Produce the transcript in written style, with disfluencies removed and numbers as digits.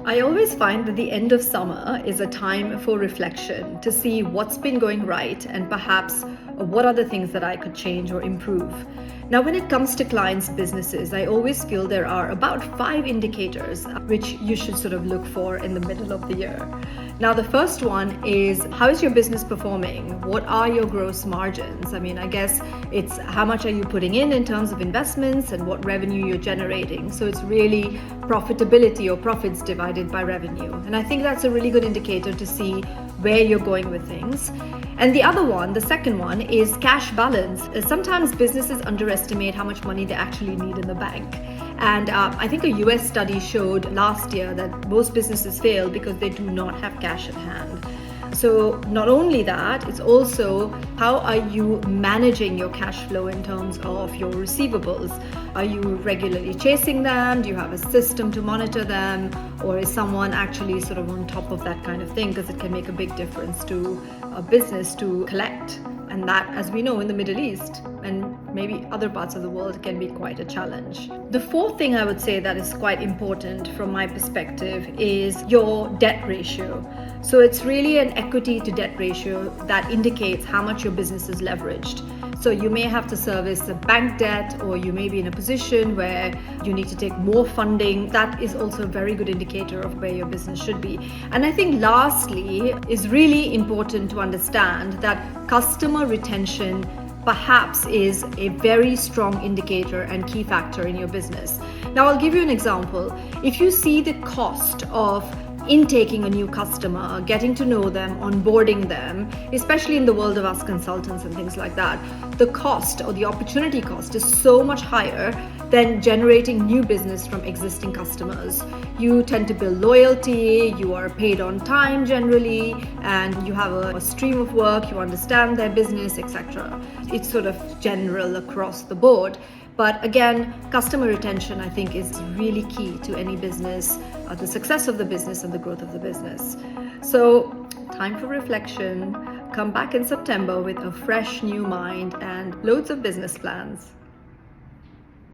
I always find that the end of summer is a time for reflection to see what's been going right and perhaps what are the things that I could change or improve. Now, when it comes to clients' businesses, I always feel there are about 5 indicators which you should sort of look for in the middle of the year. Now, the first one is, how is your business performing? What are your gross margins? I guess it's how much are you putting in terms of investments and what revenue you're generating. So it's really profitability or profits divided by revenue. And I think that's a really good indicator to see where you're going with things. And the other one, the second one, is cash balance. Sometimes businesses underestimate how much money they actually need in the bank. And I think a US study showed last year that most businesses fail because they do not have cash at hand. So not only that, it's also how are you managing your cash flow in terms of your receivables? Are you regularly chasing them? Do you have a system to monitor them? Or is someone actually sort of on top of that kind of thing? Because it can make a big difference to a business to collect. And that, as we know, in the Middle East and maybe other parts of the world can be quite a challenge. The fourth thing I would say that is quite important from my perspective is your debt ratio. So it's really an equity to debt ratio that indicates how much your business is leveraged. So you may have to service the bank debt, or you may be in a position where you need to take more funding. That is also a very good indicator of where your business should be. And I think lastly is really important to understand that customer retention perhaps is a very strong indicator and key factor in your business. Now, I'll give you an example. If you see the cost of intaking a new customer, getting to know them, onboarding them, especially in the world of us consultants and things like that, the cost or the opportunity cost is so much higher than generating new business from existing customers. You tend to build loyalty, you are paid on time generally, and you have a stream of work, you understand their business, etc. It's sort of general across the board. But again, customer retention, I think, is really key to any business, the success of the business and the growth of the business. So, time for reflection. Come back in September with a fresh new mind and loads of business plans.